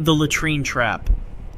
The latrine trap.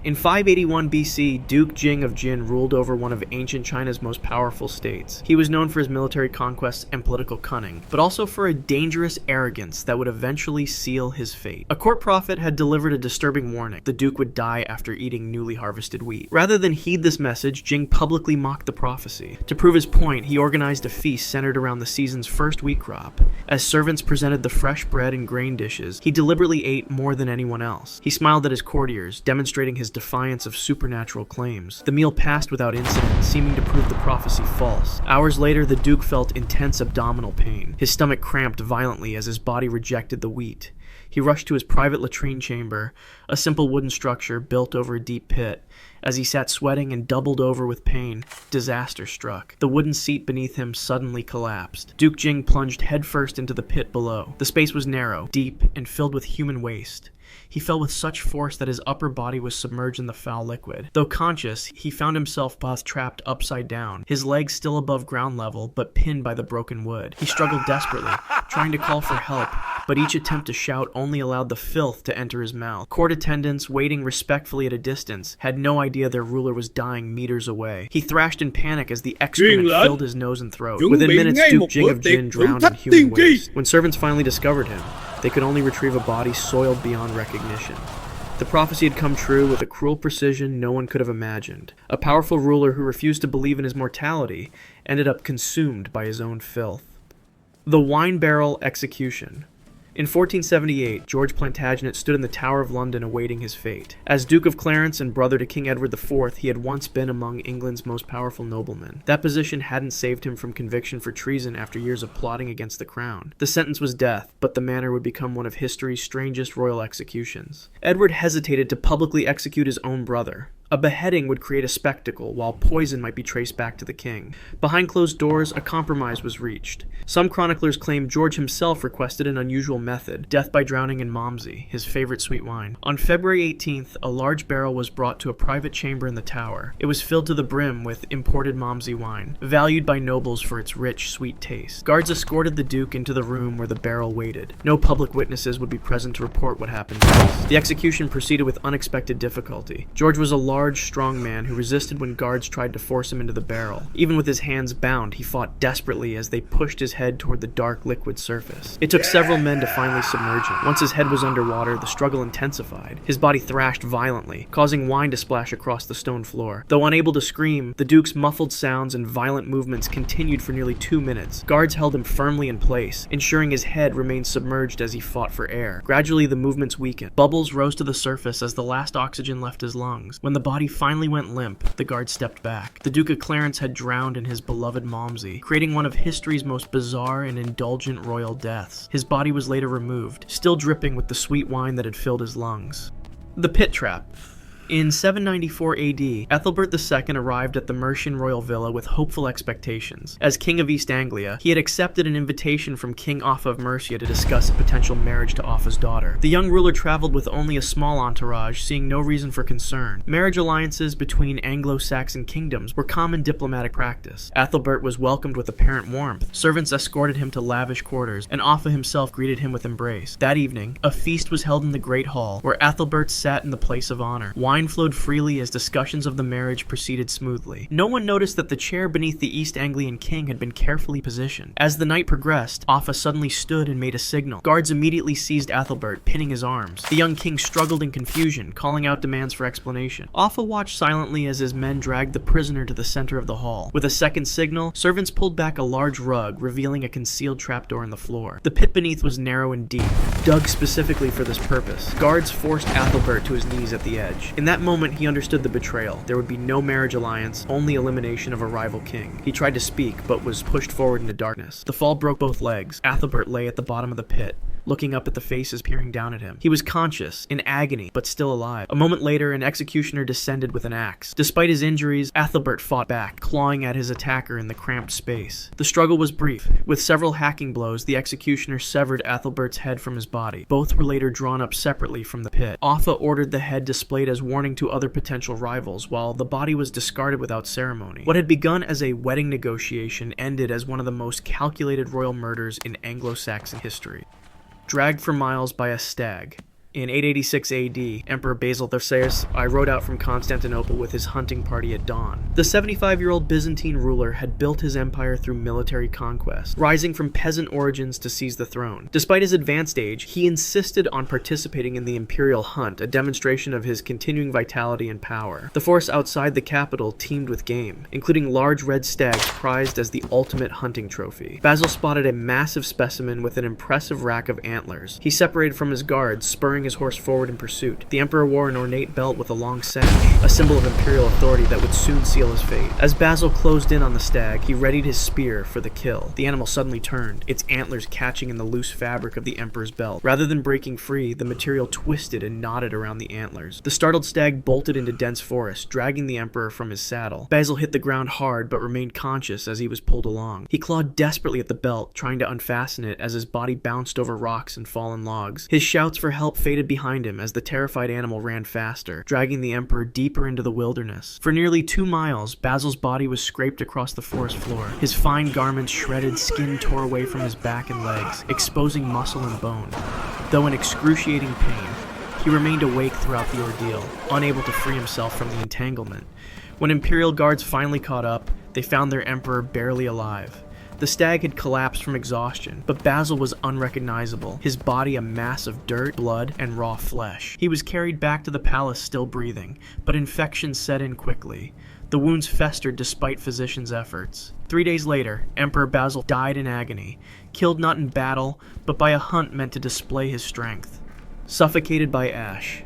In 581 BC, Duke Jing of Jin ruled over one of ancient China's most powerful states. He was known for his military conquests and political cunning, but also for a dangerous arrogance that would eventually seal his fate. A court prophet had delivered a disturbing warning: the Duke would die after eating newly harvested wheat. Rather than heed this message, Jing publicly mocked the prophecy. To prove his point, he organized a feast centered around the season's first wheat crop. As servants presented the fresh bread and grain dishes, he deliberately ate more than anyone else. He smiled at his courtiers, demonstrating his defiance of supernatural claims. The meal passed without incident, seeming to prove the prophecy false. Hours later, the Duke felt intense abdominal pain. His stomach cramped violently as his body rejected the wheat. He rushed to his private latrine chamber, a simple wooden structure built over a deep pit. As he sat sweating and doubled over with pain, disaster struck. The wooden seat beneath him suddenly collapsed. Duke Jing plunged headfirst into the pit below. The space was narrow, deep, and filled with human waste. He fell with such force that his upper body was submerged in the foul liquid. Though conscious, he found himself both trapped upside down, his legs still above ground level, but pinned by the broken wood. He struggled desperately, trying to call for help, but each attempt to shout only allowed the filth to enter his mouth. Court attendants, waiting respectfully at a distance, had no idea their ruler was dying meters away. He thrashed in panic as the excrement filled his nose and throat. Within minutes, Duke Jing of Jin drowned in human waste. When servants finally discovered him, they could only retrieve a body soiled beyond recognition. The prophecy had come true with a cruel precision no one could have imagined. A powerful ruler who refused to believe in his mortality ended up consumed by his own filth. The Wine Barrel Execution. In 1478, George Plantagenet stood in the Tower of London awaiting his fate. As Duke of Clarence and brother to King Edward IV, he had once been among England's most powerful noblemen. That position hadn't saved him from conviction for treason after years of plotting against the crown. The sentence was death, but the manner would become one of history's strangest royal executions. Edward hesitated to publicly execute his own brother. A beheading would create a spectacle, while poison might be traced back to the king. Behind closed doors, a compromise was reached. Some chroniclers claim George himself requested an unusual method: death by drowning in Malmsey, his favorite sweet wine. On February 18th, a large barrel was brought to a private chamber in the tower. It was filled to the brim with imported Malmsey wine, valued by nobles for its rich, sweet taste. Guards escorted the Duke into the room where the barrel waited. No public witnesses would be present to report what happened next. The execution proceeded with unexpected difficulty. George was a large, strong man who resisted when guards tried to force him into the barrel. Even with his hands bound, he fought desperately as they pushed his head toward the dark liquid surface. It took several men to finally submerge him. Once his head was underwater, the struggle intensified. His body thrashed violently, causing wine to splash across the stone floor. Though unable to scream, the Duke's muffled sounds and violent movements continued for nearly 2 minutes. Guards held him firmly in place, ensuring his head remained submerged as he fought for air. Gradually, the movements weakened. Bubbles rose to the surface as the last oxygen left his lungs. When the body finally went limp, the guard stepped back. The Duke of Clarence had drowned in his beloved Malmsey, creating one of history's most bizarre and indulgent royal deaths. His body was later removed, still dripping with the sweet wine that had filled his lungs. The Pit Trap. In 794 AD, Ethelbert II arrived at the Mercian royal villa with hopeful expectations. As King of East Anglia, he had accepted an invitation from King Offa of Mercia to discuss a potential marriage to Offa's daughter. The young ruler traveled with only a small entourage, seeing no reason for concern. Marriage alliances between Anglo-Saxon kingdoms were common diplomatic practice. Ethelbert was welcomed with apparent warmth. Servants escorted him to lavish quarters, and Offa himself greeted him with embrace. That evening, a feast was held in the Great Hall, where Ethelbert sat in the place of honor. Wine flowed freely as discussions of the marriage proceeded smoothly. No one noticed that the chair beneath the East Anglian king had been carefully positioned. As the night progressed, Offa suddenly stood and made a signal. Guards immediately seized Ethelbert, pinning his arms. The young king struggled in confusion, calling out demands for explanation. Offa watched silently as his men dragged the prisoner to the center of the hall. With a second signal, servants pulled back a large rug, revealing a concealed trapdoor in the floor. The pit beneath was narrow and deep, dug specifically for this purpose. Guards forced Ethelbert to his knees at the edge. In that moment, he understood the betrayal. There would be no marriage alliance, only elimination of a rival king. He tried to speak, but was pushed forward into darkness. The fall broke both legs. Ethelbert lay at the bottom of the pit, looking up at the faces peering down at him. He was conscious, in agony, but still alive. A moment later, an executioner descended with an axe. Despite his injuries, Ethelbert fought back, clawing at his attacker in the cramped space. The struggle was brief. With several hacking blows, the executioner severed Ethelbert's head from his body. Both were later drawn up separately from the pit. Offa ordered the head displayed as warning to other potential rivals, while the body was discarded without ceremony. What had begun as a wedding negotiation ended as one of the most calculated royal murders in Anglo-Saxon history. Dragged for miles by a stag. In 886 AD, Emperor Basil III rode out from Constantinople with his hunting party at dawn. The 75-year-old Byzantine ruler had built his empire through military conquest, rising from peasant origins to seize the throne. Despite his advanced age, he insisted on participating in the imperial hunt, a demonstration of his continuing vitality and power. The forest outside the capital teemed with game, including large red stags prized as the ultimate hunting trophy. Basil spotted a massive specimen with an impressive rack of antlers. He separated from his guards, spurring his horse forward in pursuit. The emperor wore an ornate belt with a long sash, a symbol of imperial authority that would soon seal his fate. As Basil closed in on the stag, he readied his spear for the kill. The animal suddenly turned, its antlers catching in the loose fabric of the emperor's belt. Rather than breaking free, the material twisted and knotted around the antlers. The startled stag bolted into dense forest, dragging the emperor from his saddle. Basil hit the ground hard but remained conscious as he was pulled along. He clawed desperately at the belt, trying to unfasten it as his body bounced over rocks and fallen logs. His shouts for help faded behind him as the terrified animal ran faster, dragging the emperor deeper into the wilderness. For nearly 2 miles, Basil's body was scraped across the forest floor. His fine garments shredded, skin tore away from his back and legs, exposing muscle and bone. Though in excruciating pain, he remained awake throughout the ordeal, unable to free himself from the entanglement. When imperial guards finally caught up, they found their emperor barely alive. The stag had collapsed from exhaustion, but Basil was unrecognizable, his body a mass of dirt, blood, and raw flesh. He was carried back to the palace still breathing, but infection set in quickly. The wounds festered despite physicians' efforts. 3 days later, Emperor Basil died in agony, killed not in battle, but by a hunt meant to display his strength. Suffocated by ash.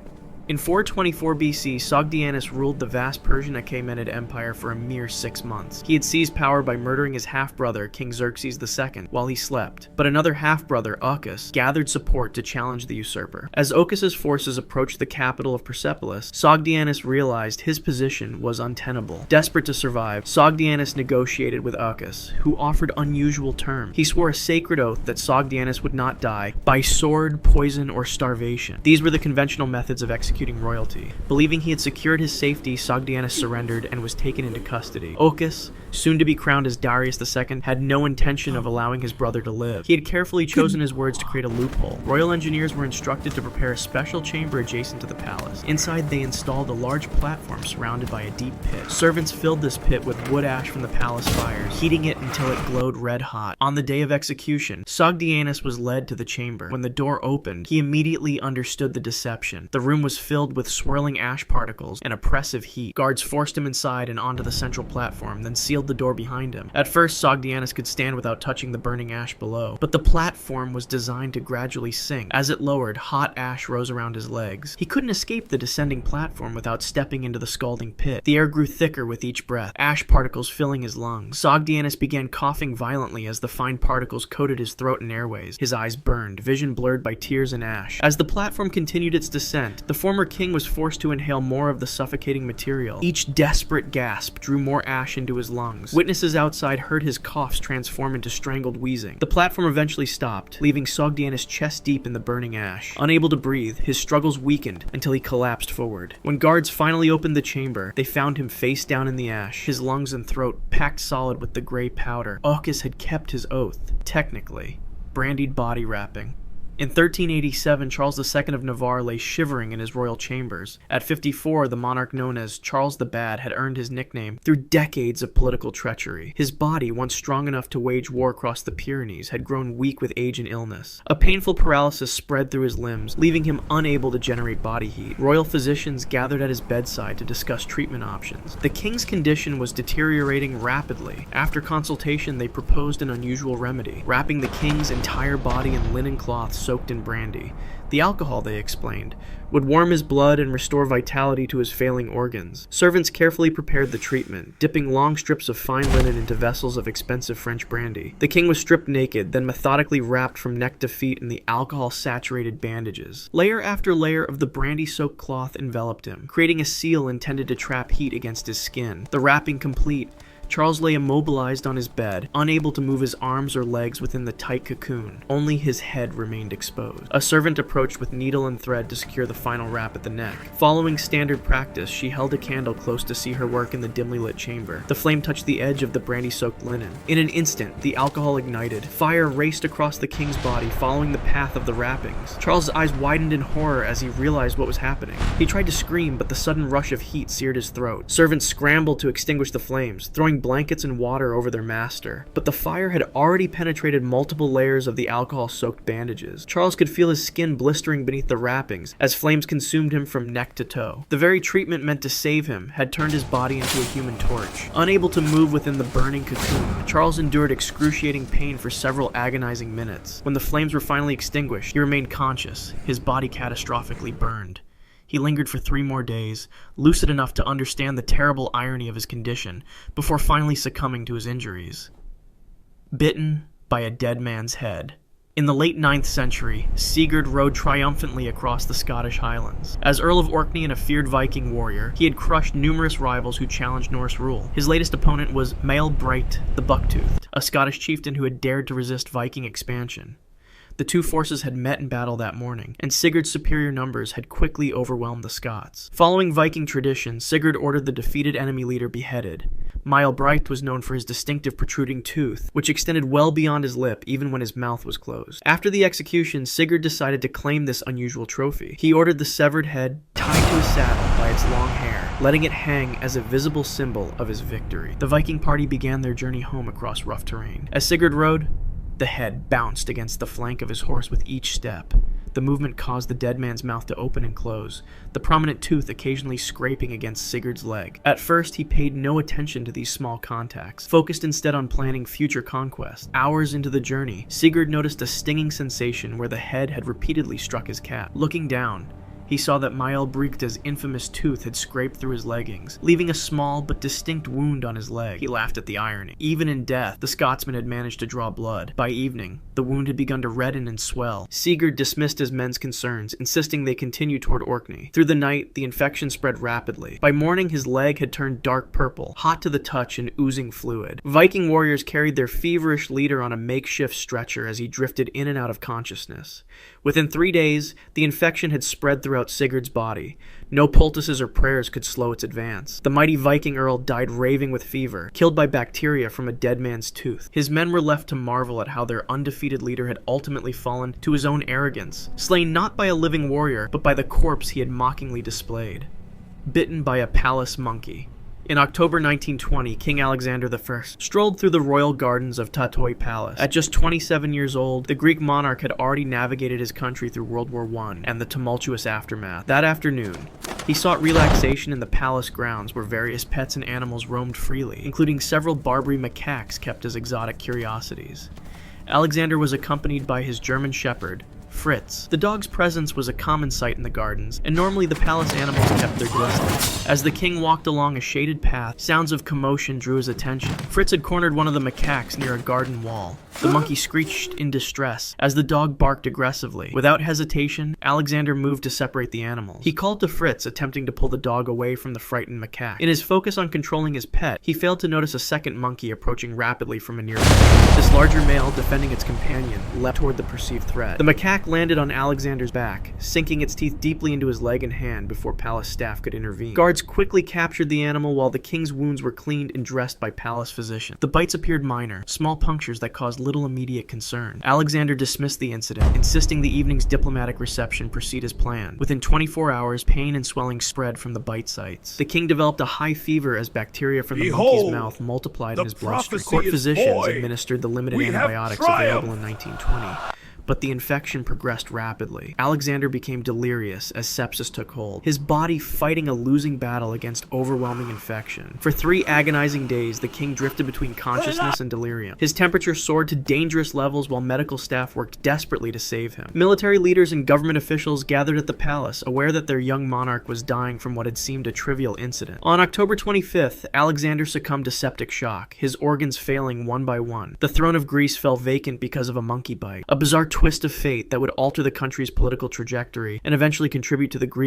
In 424 BC, Sogdianus ruled the vast Persian Achaemenid Empire for a mere 6 months. He had seized power by murdering his half-brother, King Xerxes II, while he slept. But another half-brother, Ochus, gathered support to challenge the usurper. As Ochus's forces approached the capital of Persepolis, Sogdianus realized his position was untenable. Desperate to survive, Sogdianus negotiated with Ochus, who offered unusual terms. He swore a sacred oath that Sogdianus would not die by sword, poison, or starvation. These were the conventional methods of executing royalty. Believing he had secured his safety, Sogdianus surrendered and was taken into custody. Ochus, soon to be crowned as Darius II, had no intention of allowing his brother to live. He had carefully chosen his words to create a loophole. Royal engineers were instructed to prepare a special chamber adjacent to the palace. Inside, they installed a large platform surrounded by a deep pit. Servants filled this pit with wood ash from the palace fires, heating it until it glowed red hot. On the day of execution, Sogdianus was led to the chamber. When the door opened, he immediately understood the deception. The room was filled with swirling ash particles and oppressive heat. Guards forced him inside and onto the central platform, then sealed the door behind him. At first, Sogdianus could stand without touching the burning ash below, but the platform was designed to gradually sink. As it lowered, hot ash rose around his legs. He couldn't escape the descending platform without stepping into the scalding pit. The air grew thicker with each breath, ash particles filling his lungs. Sogdianus began coughing violently as the fine particles coated his throat and airways. His eyes burned, vision blurred by tears and ash. As the platform continued its descent, the former king was forced to inhale more of the suffocating material. Each desperate gasp drew more ash into his lungs. Witnesses outside heard his coughs transform into strangled wheezing. The platform eventually stopped, leaving Sogdianus chest deep in the burning ash. Unable to breathe, his struggles weakened until he collapsed forward. When guards finally opened the chamber, they found him face down in the ash, his lungs and throat packed solid with the gray powder. Ochus had kept his oath, technically. Brandied body wrapping. In 1387, Charles II of Navarre lay shivering in his royal chambers. At 54, the monarch known as Charles the Bad had earned his nickname through decades of political treachery. His body, once strong enough to wage war across the Pyrenees, had grown weak with age and illness. A painful paralysis spread through his limbs, leaving him unable to generate body heat. Royal physicians gathered at his bedside to discuss treatment options. The king's condition was deteriorating rapidly. After consultation, they proposed an unusual remedy, wrapping the king's entire body in linen cloths soaked in brandy. The alcohol, they explained, would warm his blood and restore vitality to his failing organs. Servants carefully prepared the treatment, dipping long strips of fine linen into vessels of expensive French brandy. The king was stripped naked, then methodically wrapped from neck to feet in the alcohol-saturated bandages. Layer after layer of the brandy-soaked cloth enveloped him, creating a seal intended to trap heat against his skin. The wrapping complete, Charles lay immobilized on his bed, unable to move his arms or legs within the tight cocoon. Only his head remained exposed. A servant approached with needle and thread to secure the final wrap at the neck. Following standard practice, she held a candle close to see her work in the dimly lit chamber. The flame touched the edge of the brandy-soaked linen. In an instant, the alcohol ignited. Fire raced across the king's body, following the path of the wrappings. Charles' eyes widened in horror as he realized what was happening. He tried to scream, but the sudden rush of heat seared his throat. Servants scrambled to extinguish the flames, throwing blankets and water over their master. But the fire had already penetrated multiple layers of the alcohol-soaked bandages. Charles could feel his skin blistering beneath the wrappings as flames consumed him from neck to toe. The very treatment meant to save him had turned his body into a human torch. Unable to move within the burning cocoon, Charles endured excruciating pain for several agonizing minutes. When the flames were finally extinguished, he remained conscious, his body catastrophically burned. He lingered for 3 more days, lucid enough to understand the terrible irony of his condition, before finally succumbing to his injuries. Bitten by a dead man's head. In the late 9th century, Sigurd rode triumphantly across the Scottish Highlands. As Earl of Orkney and a feared Viking warrior, he had crushed numerous rivals who challenged Norse rule. His latest opponent was Maelbreit the Bucktoothed, a Scottish chieftain who had dared to resist Viking expansion. The two forces had met in battle that morning, and Sigurd's superior numbers had quickly overwhelmed the Scots. Following Viking tradition, Sigurd ordered the defeated enemy leader beheaded. Maelbreit was known for his distinctive protruding tooth, which extended well beyond his lip even when his mouth was closed. After the execution, Sigurd decided to claim this unusual trophy. He ordered the severed head tied to his saddle by its long hair, letting it hang as a visible symbol of his victory. The Viking party began their journey home across rough terrain. As Sigurd rode, the head bounced against the flank of his horse with each step. The movement caused the dead man's mouth to open and close, the prominent tooth occasionally scraping against Sigurd's leg. At first, he paid no attention to these small contacts, focused instead on planning future conquests. Hours into the journey, Sigurd noticed a stinging sensation where the head had repeatedly struck his cap. Looking down, he saw that Maelbrecht's infamous tooth had scraped through his leggings, leaving a small but distinct wound on his leg. He laughed at the irony. Even in death, the Scotsman had managed to draw blood. By evening, the wound had begun to redden and swell. Sigurd dismissed his men's concerns, insisting they continue toward Orkney. Through the night, the infection spread rapidly. By morning, his leg had turned dark purple, hot to the touch and oozing fluid. Viking warriors carried their feverish leader on a makeshift stretcher as he drifted in and out of consciousness. Within 3 days, the infection had spread throughout Sigurd's body. No poultices or prayers could slow its advance. The mighty Viking earl died raving with fever, killed by bacteria from a dead man's tooth. His men were left to marvel at how their undefeated leader had ultimately fallen to his own arrogance, slain not by a living warrior, but by the corpse he had mockingly displayed. Bitten by a palace monkey. In October 1920, King Alexander I strolled through the royal gardens of Tatoi Palace. At just 27 years old, the Greek monarch had already navigated his country through World War I and the tumultuous aftermath. That afternoon, he sought relaxation in the palace grounds where various pets and animals roamed freely, including several Barbary macaques kept as exotic curiosities. Alexander was accompanied by his German shepherd, Fritz. The dog's presence was a common sight in the gardens, and normally the palace animals kept their distance. As the king walked along a shaded path, sounds of commotion drew his attention. Fritz had cornered one of the macaques near a garden wall. The monkey screeched in distress as the dog barked aggressively. Without hesitation, Alexander moved to separate the animals. He called to Fritz, attempting to pull the dog away from the frightened macaque. In his focus on controlling his pet, he failed to notice a second monkey approaching rapidly from a nearby. This larger male, defending its companion, leapt toward the perceived threat. The macaque landed on Alexander's back, sinking its teeth deeply into his leg and hand before palace staff could intervene. Guards quickly captured the animal while the king's wounds were cleaned and dressed by palace physicians. The bites appeared minor, small punctures that caused little immediate concern. Alexander dismissed the incident, insisting the evening's diplomatic reception proceed as planned. Within 24 hours, pain and swelling spread from the bite sites. The king developed a high fever as bacteria from the monkey's mouth multiplied in his bloodstream. Court physicians administered the limited antibiotics available in 1920. But the infection progressed rapidly. Alexander became delirious as sepsis took hold, his body fighting a losing battle against overwhelming infection. For 3 agonizing days, the king drifted between consciousness and delirium. His temperature soared to dangerous levels while medical staff worked desperately to save him. Military leaders and government officials gathered at the palace, aware that their young monarch was dying from what had seemed a trivial incident. On October 25th, Alexander succumbed to septic shock, his organs failing one by one. The throne of Greece fell vacant because of a monkey bite, a bizarre twist of fate that would alter the country's political trajectory and eventually contribute to the Greek